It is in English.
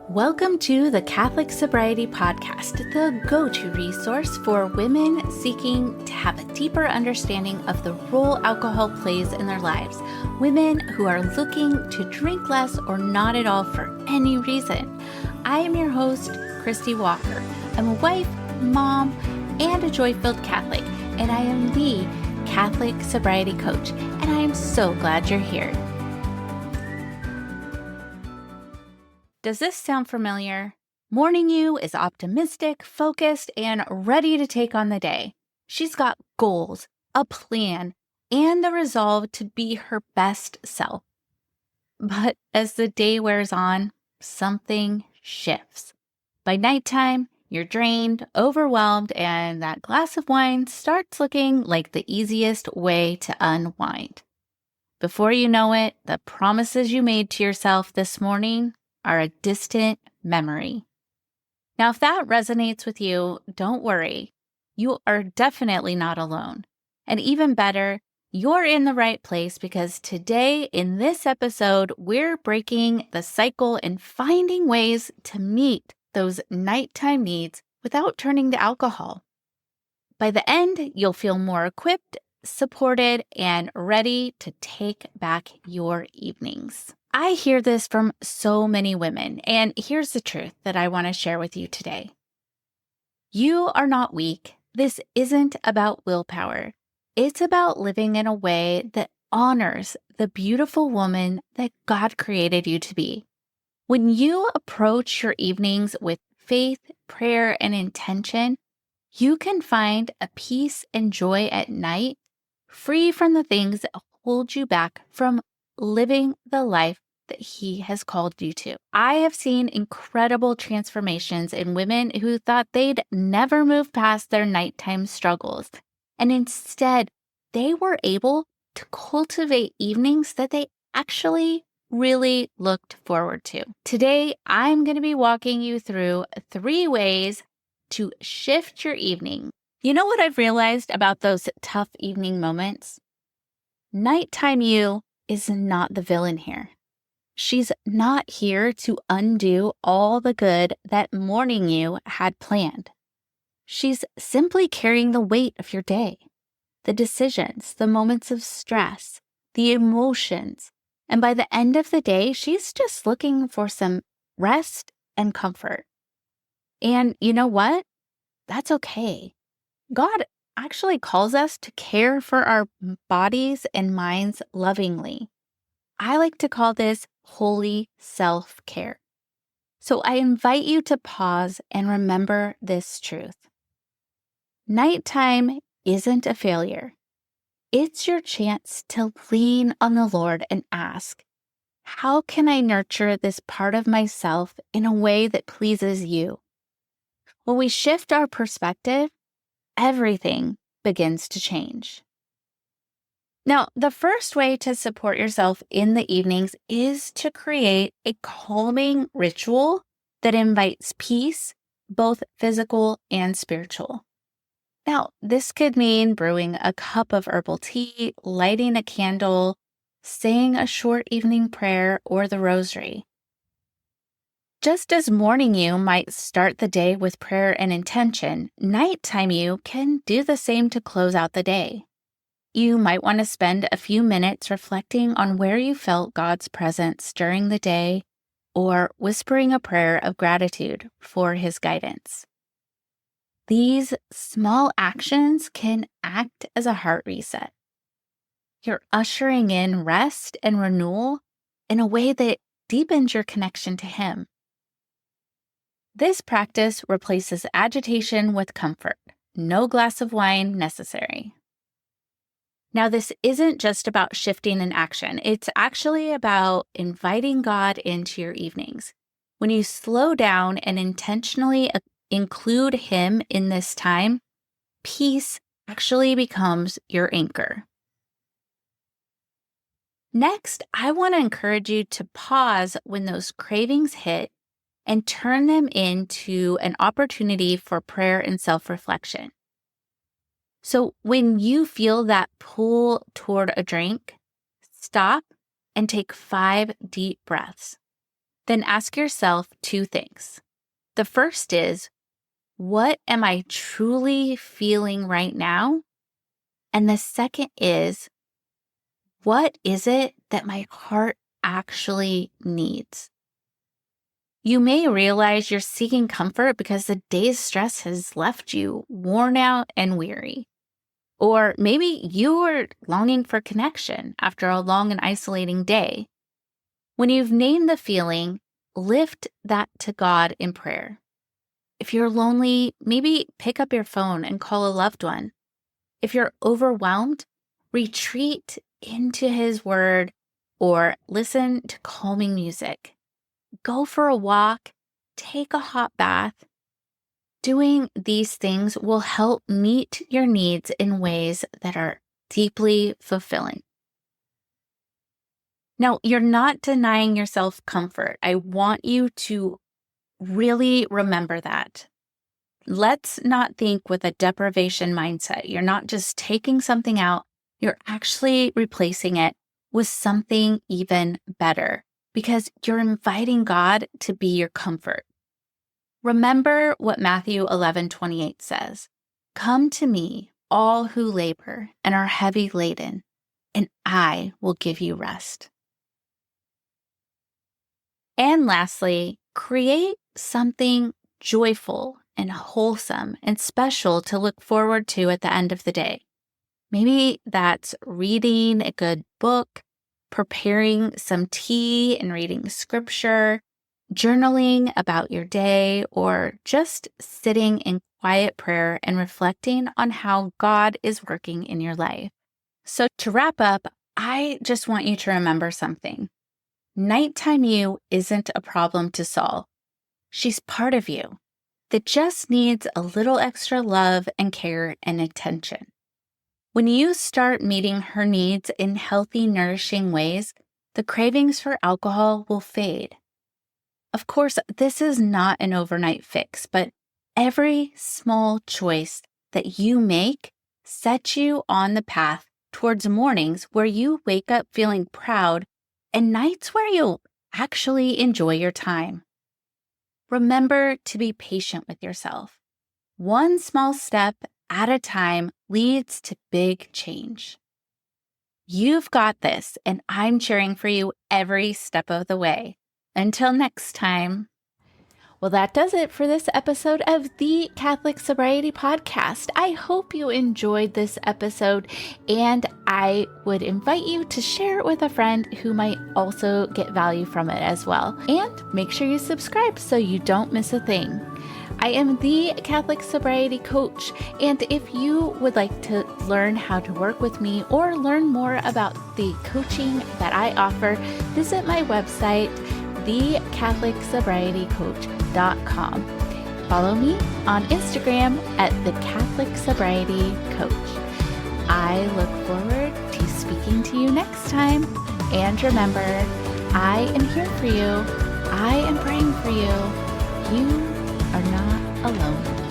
Welcome to the Catholic Sobriety Podcast, the go-to resource for women seeking to have a deeper understanding of the role alcohol plays in their lives, women who are looking to drink less or not at all for any reason. I am your host, Christy Walker. I'm a wife, mom, and a joy-filled Catholic, and I am the Catholic Sobriety Coach, and I am so glad you're here. Does this sound familiar? Morning You is optimistic, focused, and ready to take on the day. She's got goals, a plan, and the resolve to be her best self. But as the day wears on, something shifts. By nighttime, you're drained, overwhelmed, and that glass of wine starts looking like the easiest way to unwind. Before you know it, the promises you made to yourself this morning are a distant memory. Now, if that resonates with you, don't worry. You are definitely not alone. And even better, you're in the right place because today in this episode, we're breaking the cycle and finding ways to meet those nighttime needs without turning to alcohol. By the end, you'll feel more equipped, supported, and ready to take back your evenings. I hear this from so many women, and here's the truth that I want to share with you today. You are not weak. This isn't about willpower. It's about living in a way that honors the beautiful woman that God created you to be. When you approach your evenings with faith, prayer, and intention, you can find a peace and joy at night, free from the things that hold you back from living the life that He has called you to. I have seen incredible transformations in women who thought they'd never move past their nighttime struggles, and instead, they were able to cultivate evenings that they actually really looked forward to. Today, I'm going to be walking you through 3 ways to shift your evening. You know what I've realized about those tough evening moments? Nighttime you is not the villain here. She's not here to undo all the good that morning you had planned. She's simply carrying the weight of your day, the decisions, the moments of stress, the emotions. And by the end of the day, she's just looking for some rest and comfort. And you know what? That's okay. God actually calls us to care for our bodies and minds lovingly. I like to call this holy self-care. So I invite you to pause and remember this truth. Nighttime isn't a failure. It's your chance to lean on the Lord and ask, how can I nurture this part of myself in a way that pleases you? When we shift our perspective, everything begins to change. Now, the first way to support yourself in the evenings is to create a calming ritual that invites peace, both physical and spiritual. Now, this could mean brewing a cup of herbal tea, lighting a candle, saying a short evening prayer, or the rosary. Just as morning you might start the day with prayer and intention, nighttime you can do the same to close out the day. You might want to spend a few minutes reflecting on where you felt God's presence during the day or whispering a prayer of gratitude for His guidance. These small actions can act as a heart reset. You're ushering in rest and renewal in a way that deepens your connection to Him. This practice replaces agitation with comfort. No glass of wine necessary. Now, this isn't just about shifting an action. It's actually about inviting God into your evenings. When you slow down and intentionally include Him in this time, peace actually becomes your anchor. Next, I want to encourage you to pause when those cravings hit and turn them into an opportunity for prayer and self-reflection. So when you feel that pull toward a drink, stop and take 5 deep breaths. then ask yourself two things. The first is, what am I truly feeling right now? And the second is, what is it that my heart actually needs? You may realize you're seeking comfort because the day's stress has left you worn out and weary. Or maybe you are longing for connection after a long and isolating day. When you've named the feeling, lift that to God in prayer. If you're lonely, maybe pick up your phone and call a loved one. If you're overwhelmed, retreat into His Word or listen to calming music. Go for a walk, take a hot bath. Doing these things will help meet your needs in ways that are deeply fulfilling. Now, you're not denying yourself comfort. I want you to really remember that. Let's not think with a deprivation mindset. You're not just taking something out, you're actually replacing it with something even better because you're inviting God to be your comfort. Remember what Matthew 11:28 says, "Come to me, all who labor and are heavy laden, and I will give you rest." And lastly, create something joyful and wholesome and special to look forward to at the end of the day. Maybe that's reading a good book, preparing some tea and reading scripture, journaling about your day, or just sitting in quiet prayer and reflecting on how God is working in your life. So to wrap up, I just want you to remember something. Nighttime you isn't a problem to solve. She's part of you that just needs a little extra love and care and attention. When you start meeting her needs in healthy, nourishing ways, the cravings for alcohol will fade. Of course, this is not an overnight fix, but every small choice that you make sets you on the path towards mornings where you wake up feeling proud and nights where you'll actually enjoy your time. Remember to be patient with yourself. One small step at a time leads to big change. You've got this, and I'm cheering for you every step of the way. Until next time. Well, that does it for this episode of the Catholic Sobriety Podcast. I hope you enjoyed this episode, and I would invite you to share it with a friend who might also get value from it as well. And make sure you subscribe so you don't miss a thing. I am the Catholic Sobriety Coach, and if you would like to learn how to work with me or learn more about the coaching that I offer, visit my website, thecatholicsobrietycoach.com. Follow me on Instagram at The Catholic Sobriety Coach. I look forward to speaking to you next time. And remember, I am here for you. I am praying for you. You are not alone.